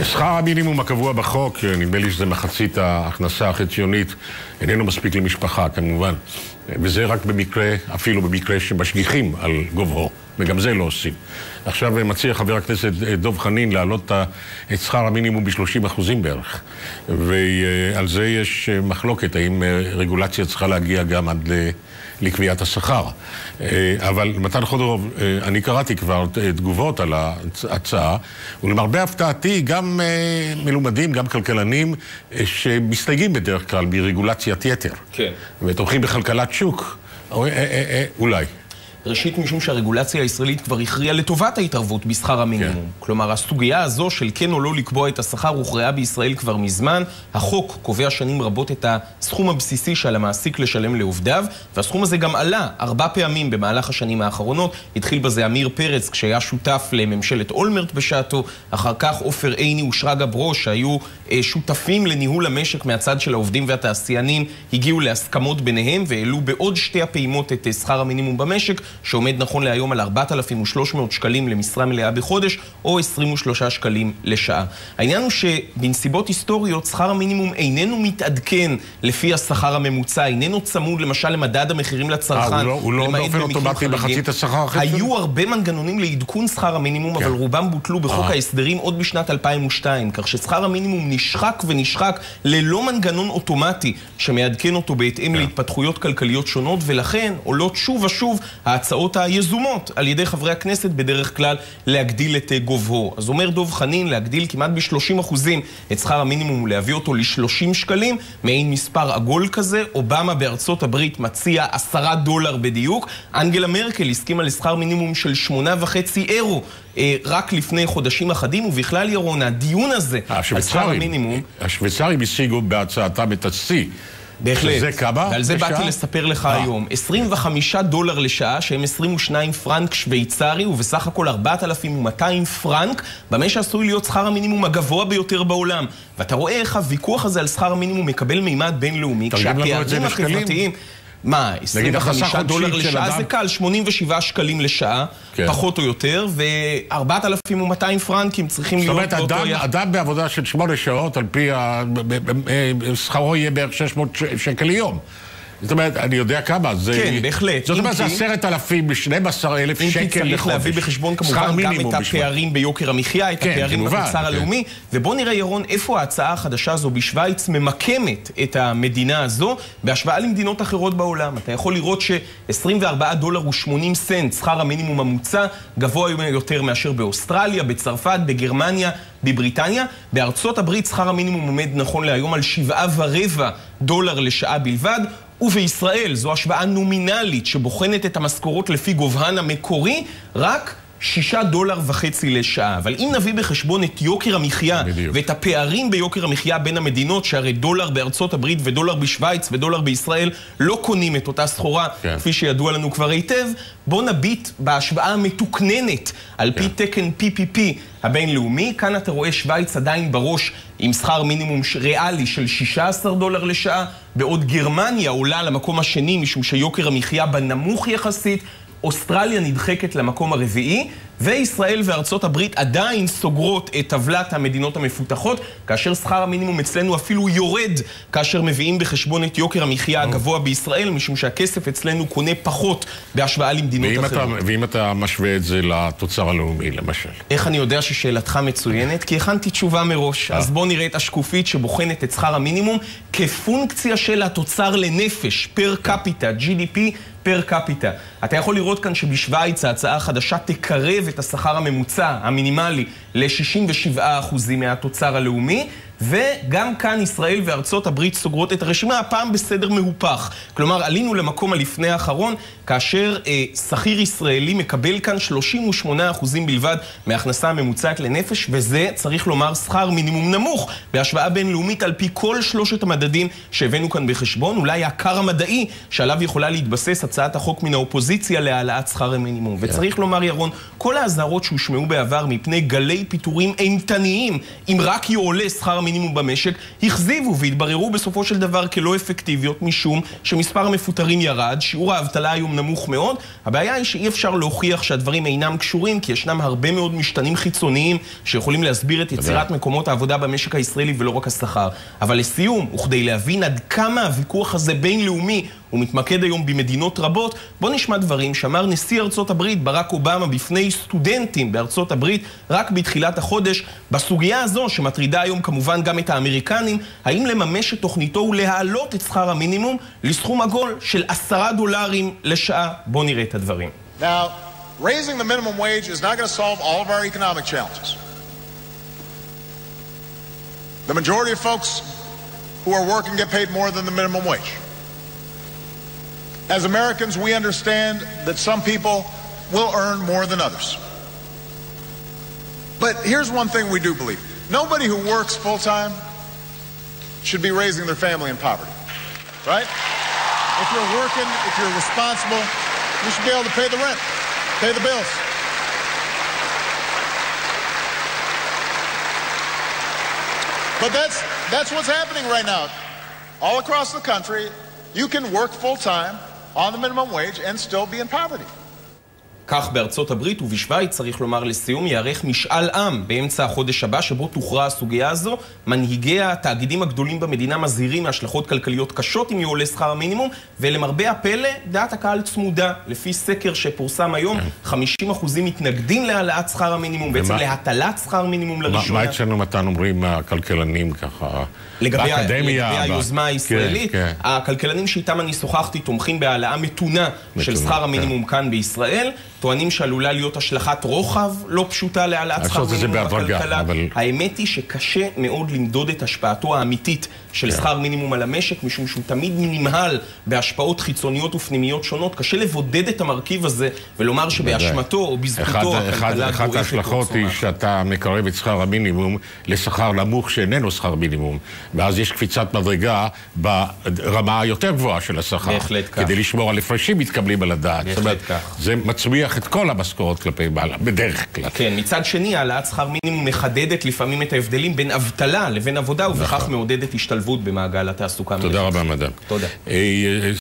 שכר המינימום הקבוע בחוק, נדמה לי שזה מחצית ההכנסה החציונית, איננו מספיק למשפחה כמובן, וזה רק במקרה, אפילו במקרה שמשגיחים על גובהו, וגם זה לא עושים. עכשיו מציע חבר הכנסת דב חנין להעלות את שכר המינימום ב-30% בערך, ועל זה יש מחלוקת, האם רגולציה צריכה להגיע גם עד לקביעת השכר. אבל מתן חודרוב, אני קראתי כבר תגובות על ההצעה, ולמרבה הפתעתי גם מלומדים, גם כלכלנים, שמסתייגים בדרך כלל ברגולציית יתר. כן. ותומכים בכלכלת שוק. אולי. ראשית, משום שהרגולציה הישראלית כבר הכריעה לטובת ההתערבות בשכר המינימום. כן. כלומר, הסוגיה הזו של כן או לא לקבוע את השכר הוכרעה בישראל כבר מזמן. החוק קובע שנים רבות את הסכום הבסיסי שעל המעסיק לשלם לעובדיו, והסכום הזה גם עלה 4 פעמים במהלך השנים האחרונות. התחיל בזה אמיר פרץ כשהיה שותף לממשלת אולמרט בשעתו, אחר כך עופר עיני ושרגא ברוש שהיו שותפים לניהול המשק מהצד של העובדים והתעשיינים, הגיעו להסכמות ביניהם והעלו בעוד 2 הפעימות את שכר המינימום במשק, שעומד נכון להיום על 4,300 שקלים למשרה מלאה בחודש, או 23 שקלים לשעה. העניין הוא שבנסיבות היסטוריות, שכר המינימום איננו מתעדכן לפי השכר הממוצע, איננו צמוד למשל למדד המחירים לצרכן. הוא לא באופן אוטומטי מחצית השכר החציוני? היו הרבה מנגנונים לעדכון שכר המינימום, אבל רובם בוטלו בחוק ההסדרים עוד בשנת 2002, כך ששכר המינימום נשחק ונשחק ללא מנגנון אוטומטי שמעדכן אותו בהתאם להתפתחויות כלכליות שונות, ולכן עולות שוב ושוב ההצעות היזומות על ידי חברי הכנסת בדרך כלל להגדיל את גובהו. אז אומר דב חנין להגדיל כמעט ב-30% את שכר המינימום ולהביא אותו ל-30 שקלים, מעין מספר עגול כזה. אובמה בארצות הברית מציע $10 בדיוק. אנגלה מרקל הסכימה לשכר מינימום של 8.5 אירו רק לפני חודשים אחדים, ובכלל ירון, הדיון הזה על שכר המינימום... השוויצרים השיגו בהצעתם את השיא. בהחלט. שזה כמה? ועל זה באתי לספר לך היום. $25 לשעה, שהם 22 פרנק שוויצרי, ובסך הכל 4,200 פרנק, במה שעשוי להיות שכר המינימום הגבוה ביותר בעולם. ואתה רואה איך הוויכוח הזה על שכר המינימום מקבל מימד בינלאומי, כשהפערים החברתיים... מה, $25 לשעה זה קל, 87 שקלים לשעה, פחות או יותר, ו4,200 פרנקים צריכים להיות באותו... זאת אומרת, אדם בעבודה של 8 שעות, על פי שכרו יהיה בערך 600 שקל ליום. זאת אומרת, אני יודע כמה, זה... כן, בהחלט. זאת אומרת, זה 10,000 12,000 שקל לחודש. צריך להביא בחשבון כמובן גם את הפערים ביוקר המחיה, את הפערים בתוצר הלאומי. ובוא נראה, ירון, איפה ההצעה החדשה הזו בשוויץ ממקמת את המדינה הזו בהשוואה למדינות אחרות בעולם. אתה יכול לראות $24.80 שכר המינימום המוצע, גבוה יותר מאשר באוסטרליה, בצרפת, בגרמניה, בבריטניה. בארצות הברית שכר המינימום עומד נכון להיום על $7.25 לשעה בלבד, ובישראל זו השוואה נומינלית שבוחנת את המשכורות לפי גובהן המקורי, רק $6.50 לשעה. אבל אם נביא בחשבון את יוקר המחיה ואת הפערים ביוקר המחיה בין המדינות, שהרי $1 בארצות הברית ודולר בשוויץ ודולר בישראל לא קונים את אותה סחורה, כפי שידוע לנו כבר היטב, בוא נביט בהשוואה המתוקננת על פי תקן PPP הבינלאומי. כאן אתה רואה שוויץ עדיין בראש עם שכר מינימום ריאלי של $16 לשעה, בעוד גרמניה עולה למקום השני משום שיוקר המחיה בנמוך יחסית, אוסטרליה נדחקת למקום הרביעי, וישראל וארצות הברית עדיין סוגרות את טבלת המדינות המפותחות, כאשר שכר המינימום אצלנו אפילו יורד, כאשר מביאים בחשבון את יוקר המחיה הגבוה בישראל, משום שהכסף אצלנו קונה פחות בהשוואה למדינות אחרות. ואם אתה משווה את זה לתוצר הלאומי, למשל? איך אני יודע ששאלתך מצוינת? כי הכנתי תשובה מראש. אז בוא נראה את השקופית שבוחנת את שכר המינימום כפונקציה של התוצר לנפש, פר קפיטה, GDP פר קפיטה. אתה יכול לראות כאן שבשוויץ ההצעה החדשה תקרב את השכר הממוצע, המינימלי, ל-67% מהתוצר הלאומי, וגם כאן ישראל וארצות הברית סוגרות את הרשימה, הפעם בסדר מהופך. כלומר, עלינו למקום הלפני האחרון, כאשר שכיר ישראלי מקבל כאן 38% בלבד מההכנסה הממוצעת לנפש, וזה, צריך לומר, שכר מינימום נמוך, בהשוואה בינלאומית על פי כל 3 המדדים שהבאנו כאן בחשבון, אולי העיקר המדעי שעליו יכולה להתבסס הצעת החוק מן האופוזיציה להעלאת שכר המינימום. וצריך לומר, ירון, כל ההזהרות שהושמעו בעבר מפני גלי פיטורים אימתניים, אם רק יועלה שכר המינימום במשק הכזיבו והתבררו בסופו של דבר כלא אפקטיביות, משום שמספר המפוטרים ירד, שיעור האבטלה היום נמוך מאוד. הבעיה היא שאי אפשר להוכיח שהדברים אינם קשורים, כי ישנם הרבה מאוד משתנים חיצוניים שיכולים להסביר את יצירת מקומות העבודה במשק הישראלי ולא רק השכר. אבל לסיום, וכדי להבין עד כמה הוויכוח הזה בינלאומי הוא מתמקד היום במדינות רבות, בוא נשמע דברים שאמר נשיא ארצות הברית ברק אובמה בפני סטודנטים בארצות הברית רק בתחילת החודש, בסוגיה הזו שמטרידה היום כמובן גם את האמריקנים, האם לממש את תוכניתו ולהעלות את שכר המינימום לסכום עגול של $10 לשעה. בוא נראה את הדברים. Now, raising the minimum wage is not going to solve all of our economic challenges. The majority of folks who are working get paid more than the minimum wage. As Americans, we understand that some people will earn more than others. But here's one thing we do believe. Nobody who works full-time should be raising their family in poverty, right? If you're working, if you're responsible, you should be able to pay the rent, pay the bills. But that's what's happening right now. All across the country, you can work full-time on the minimum wage and still be in poverty. כך בארצות הברית ובשוויץ, צריך לומר לסיום, יערך משאל עם באמצע החודש הבא שבו תוכרע הסוגיה הזו. מנהיגי התאגידים הגדולים במדינה מזהירים מהשלכות כלכליות קשות אם יעלה שכר המינימום, ולמרבה הפלא דעת הקהל צמודה. לפי סקר שפורסם היום, 50% מתנגדים להעלאת שכר המינימום, בעצם להטלת שכר מינימום לראשונה. מה אצלנו מתן אומרים הכלכלנים ככה? לגבי היוזמה הישראלית, הכלכלנים שאיתם אני שוחחתי תומכים בהעלאה מתונה של שכר המינימום כאן בישראל, טוענים שעלולה להיות השלכת רוחב לא פשוטה להעלאת שכר מינימום בכלכלה. האמת היא שקשה מאוד למדוד את השפעתו האמיתית של שכר מינימום על המשק, משום שהוא תמיד נמהל בהשפעות חיצוניות ופנימיות שונות. קשה לבודד את המרכיב הזה ולומר שבאשמתו או בזכותו הכלכלה אחת ההשלכות היא שאתה מקרב את שכר המינימום לשכר נמוך שאיננו שכר מינימום, ואז יש קפיצת מדרגה ברמה היותר גבוהה של השכר, כדי לשמור על הפרשים מתקבלים על הדעת. זה מצמיח את כל המשכורות כלפי מעלה, בדרך כלל. כן, מצד שני, העלאת שכר מינימום מחדדת לפעמים את ההבדלים בין אבטלה לבין עבודה, ובכך מעודדת השתלבות במעגל התעסוקה. תודה רבה, מדע. תודה.